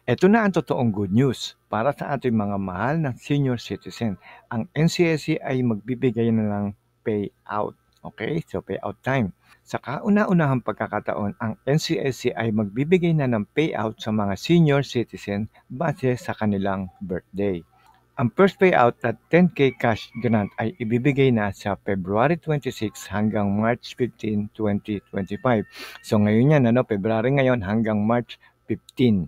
Ito na ang totoong good news para sa ating mga mahal na senior citizen. Ang NCSC ay magbibigay na ng payout. Okay? So, payout time. Sa kauna-unahang pagkakataon, ang NCSC ay magbibigay na ng payout sa mga senior citizen base sa kanilang birthday. Ang first payout at 10K cash grant ay ibibigay na sa February 26 hanggang March 15, 2025. So ngayon yan, February ngayon hanggang March 15.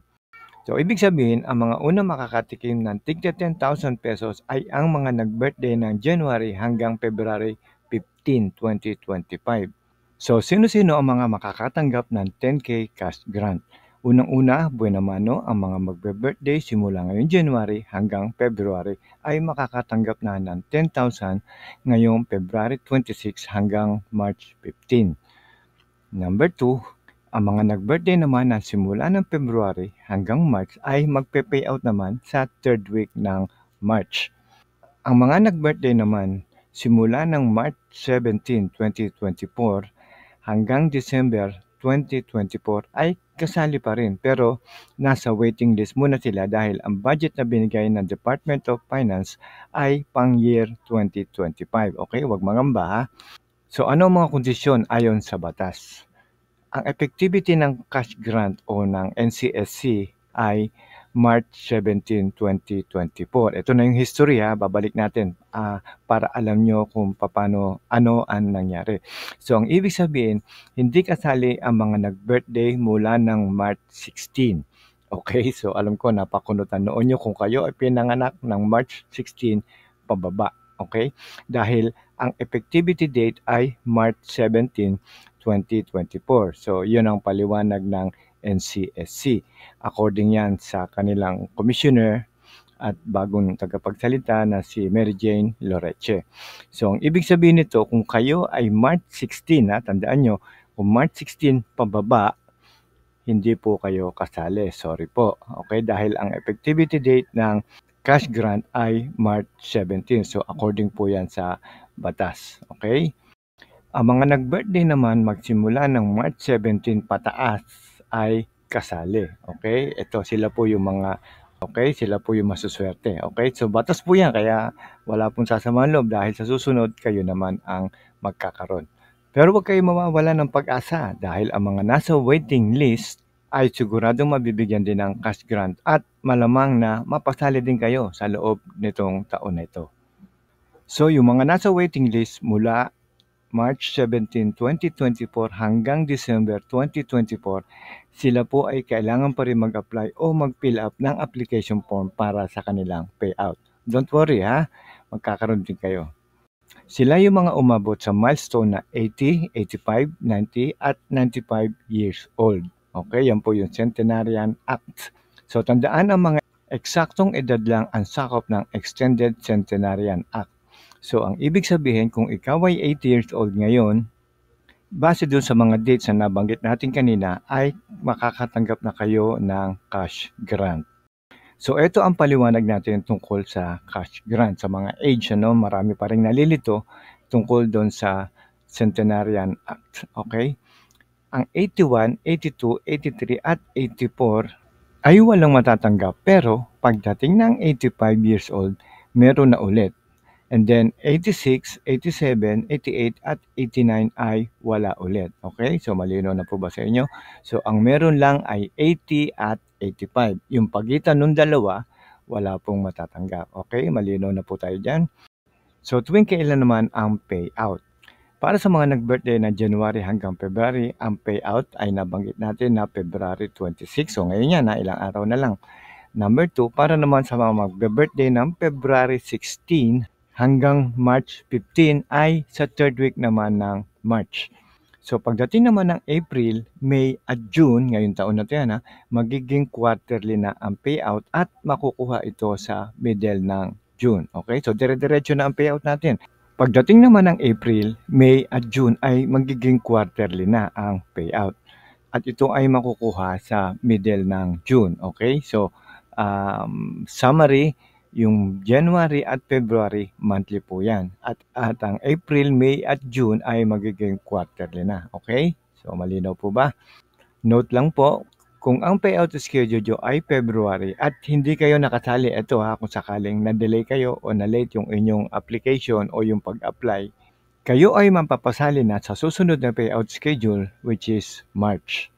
So, ibig sabihin, ang mga unang makakatikim ng tigda 10,000 pesos ay ang mga nag-birthday ng January hanggang February 15, 2025. So, sino-sino ang mga makakatanggap ng 10K cash grant? Unang-una, buena mano, ang mga magbe-birthday simula ngayong January hanggang February ay makakatanggap na ng 10,000 ngayong February 26 hanggang March 15. Number 2, ang mga nag-birthday naman na simula ng February hanggang March ay magpe-payout naman sa third week ng March. Ang mga nag-birthday naman simula ng March 17, 2024 hanggang December 2024 ay kasali pa rin pero nasa waiting list muna sila dahil ang budget na binigay ng Department of Finance ay pang year 2025. Okay, huwag mangamba ha. So ano ang mga kondisyon ayon sa batas? Ang effectivity ng cash grant o ng NCSC ay March 17, 2024. Ito na yung history ha, babalik natin para alam nyo kung ano ang nangyari. So ang ibig sabihin, hindi kasali ang mga nag-birthday mula ng March 16. Okay, so alam ko napakunutan noon nyo kung kayo ay pinanganak ng March 16 pababa. Okay, dahil ang effectivity date ay March 17, 2024. So, yun ang paliwanag ng NCSC. According yan sa kanilang commissioner at bagong tagapagsalita na si Mary Jane Loreche. So, ang ibig sabihin nito, kung kayo ay March 16, tandaan nyo, kung March 16 pababa, hindi po kayo kasali. Sorry po. Okay, dahil ang effectivity date ng cash grant ay March 17. So, according po yan sa batas. Okay? Ang mga nag-birthday naman magsimula ng March 17 pataas ay kasali. Okay? Ito, sila po yung masuswerte. Okay? So, batas po yan. Kaya wala pong sasamahan loob dahil sa susunod, kayo naman ang magkakaroon. Pero huwag kayo mawawala ng pag-asa dahil ang mga nasa waiting list ay siguradong mabibigyan din ng cash grant at malamang na mapasali din kayo sa loob nitong taon na ito. So, yung mga nasa waiting list mula March 17, 2024 hanggang December 2024, sila po ay kailangan pa rin mag-apply o mag-fill up ng application form para sa kanilang payout. Don't worry ha, magkakaroon din kayo. Sila yung mga umabot sa milestone na 80, 85, 90 at 95 years old. Okay, yan po yung Centenarian Act. So tandaan ang mga eksaktong edad lang ang sakop ng Extended Centenarian Act. So, ang ibig sabihin, kung ikaw ay 80 years old ngayon, base dun sa mga dates na nabanggit natin kanina, ay makakatanggap na kayo ng cash grant. So, ito ang paliwanag natin tungkol sa cash grant. Sa mga age, marami pa rin nalilito tungkol doon sa Centenarian Act. Okay? Ang 81, 82, 83 at 84 ay walang matatanggap. Pero, pagdating ng 85 years old, meron na ulit. And then 86, 87, 88 at 89 ay wala ulit. Okay? So malino na po ba sa inyo? So ang meron lang ay 80 at 85. Yung pagitan ng dalawa, wala pong matatanggap. Okay? Malino na po tayo dyan. So tuwing kailan naman ang payout? Para sa mga nag-birthday na January hanggang February, ang payout ay nabanggit natin na February 26. So ngayon yan, ilang araw na lang. Number 2, para naman sa mga magbe-birthday ng February 16 hanggang March 15 ay sa third week naman ng March. So pagdating naman ng April, May at June, ngayong taon na ito yan, magiging quarterly na ang payout at makukuha ito sa middle ng June. Okay, so dire-diretso na ang payout natin. Pagdating naman ng April, May at June ay magiging quarterly na ang payout. At ito ay makukuha sa middle ng June. Okay, so summary, yung January at February, monthly po yan. At ang April, May at June ay magiging quarterly na. Okay? So, malinaw po ba? Note lang po, Kung ang payout schedule nyo ay February at hindi kayo nakasali, ito kung sakaling na-delay kayo o na-late yung inyong application o yung pag-apply, kayo ay mapapasali na sa susunod na payout schedule, which is March.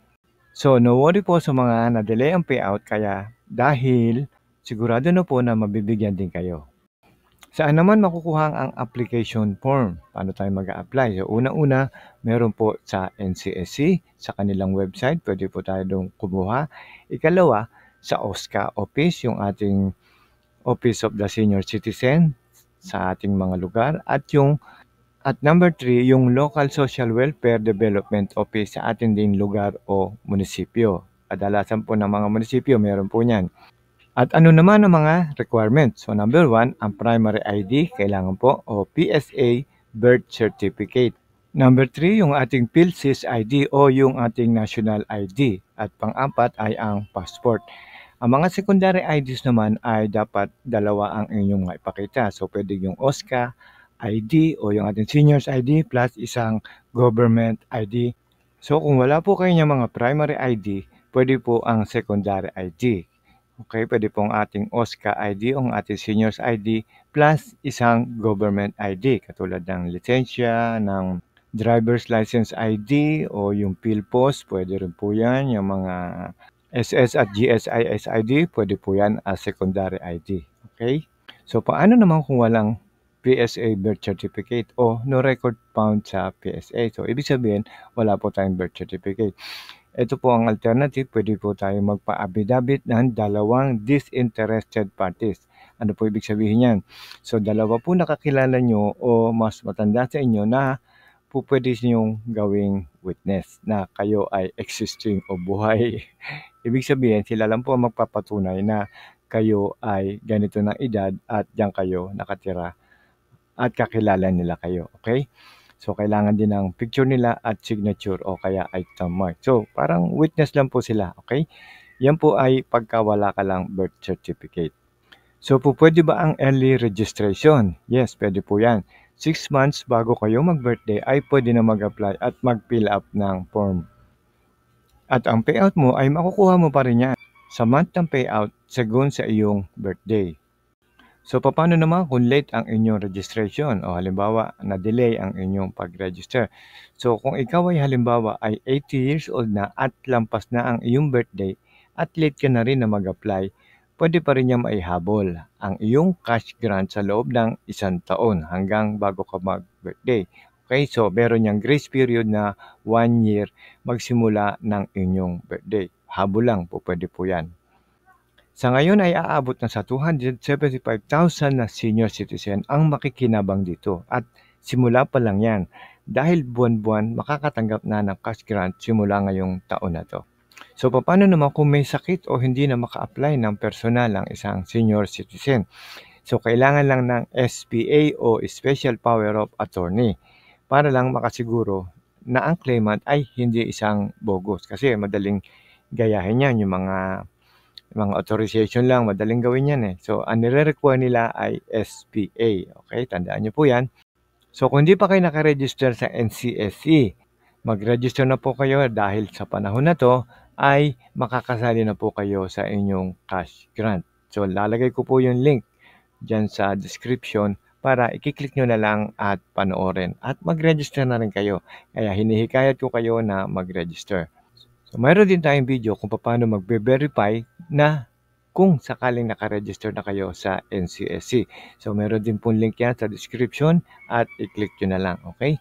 So, no worry po sa mga na-delay ang payout, kaya dahil sigurado na po na mabibigyan din kayo. Saan naman makukuha ang application form? Paano tayo mag-a-apply? So, una-una, meron po sa NCSC, sa kanilang website, pwede po tayo doon kumuha. Ikalawa, sa OSCA office, yung ating Office of the Senior Citizen sa ating mga lugar. At number 3, yung Local Social Welfare Development Office sa ating din lugar o munisipyo. Kadalasan po ng mga munisipyo, meron po niyan. At ano naman ang mga requirements? So number 1, ang primary ID, kailangan po, o PSA birth certificate. Number 3, yung ating PhilSys ID o yung ating national ID. At pang-apat ay ang passport. Ang mga secondary IDs naman ay dapat dalawa ang inyong maipakita. So pwede yung OSCA ID o yung ating seniors ID plus isang government ID. So kung wala po kayo ng mga primary ID, pwede po ang secondary ID. Okay, pwede pong ating OSCA ID o ang ating seniors ID plus isang government ID katulad ng lisensya, ng driver's license ID o yung PhilPos, pwede rin po yan. Yung mga SS at GSIS ID, pwede po yan as secondary ID. Okay? So paano naman kung walang PSA birth certificate o no record found sa PSA? So ibig sabihin, wala po tayong birth certificate. Ito po ang alternative, pwede po tayo magpa-affidavit ng dalawang disinterested parties. Ano po ibig sabihin yan? So dalawa po nakakilala nyo o mas matanda sa inyo na po pwede niyong gawing witness na kayo ay existing o buhay. Ibig sabihin, sila lang po ang magpapatunay na kayo ay ganito ng edad at diyan kayo nakatira at kakilala nila kayo. Okay? So, kailangan din ng picture nila at signature o kaya ay thumb mark. So, parang witness lang po sila, okay? Yan po ay pagkawala ka lang birth certificate. So, po pwede ba ang early registration? Yes, pwede po yan. 6 months bago kayo mag-birthday ay pwede na mag-apply at mag-fill up ng form. At ang payout mo ay makukuha mo pa rin yan sa month ng payout sagon sa iyong birthday. So, paano naman kung late ang inyong registration o halimbawa na-delay ang inyong pag-register? So, kung ikaw ay halimbawa ay 80 years old na at lampas na ang iyong birthday at late ka na rin na mag-apply, pwede pa rin niya maihabol ang iyong cash grant sa loob ng 1 taon hanggang bago ka mag-birthday. Okay, so meron niyang grace period na 1 year magsimula ng inyong birthday. Habol lang po, pwede po yan. Sa ngayon ay aabot na sa 275,000 na senior citizen ang makikinabang dito at simula pa lang yan dahil buwan-buwan makakatanggap na ng cash grant simula ngayong taon na to. So paano naman kung may sakit o hindi na maka-apply ng personal ang isang senior citizen? So kailangan lang ng SPA o Special Power of Attorney para lang makasiguro na ang claimant ay hindi isang bogus kasi madaling gayahin yan yung mga authorization lang, madaling gawin yan eh. So, ang nire-require nila ay SPA. Okay, tandaan nyo po yan. So, kung hindi pa kayo nakaregister sa NCSC, mag-register na po kayo dahil sa panahon na to ay makakasali na po kayo sa inyong cash grant. So, lalagay ko po yung link dyan sa description para i-click nyo na lang at panoorin. At mag-register na rin kayo. Kaya hinihikayat ko kayo na mag-register. So, mayroon din tayong video kung paano magbe-verify na kung sakaling nakaregister na kayo sa NCSC. So, meron din pong link yan sa description at i-click nyo na lang, okay?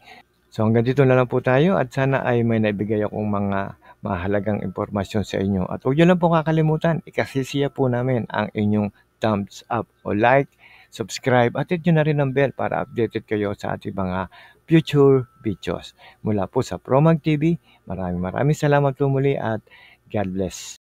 So, hanggang dito na lang po tayo at sana ay may naibigay akong mga mahalagang impormasyon sa inyo. At huwag nyo lang po kakalimutan, ikasisiya po namin ang inyong thumbs up o like, subscribe at hit nyo na rin ang bell para updated kayo sa ating mga future videos. Mula po sa ProMag TV, maraming salamat po muli at God bless.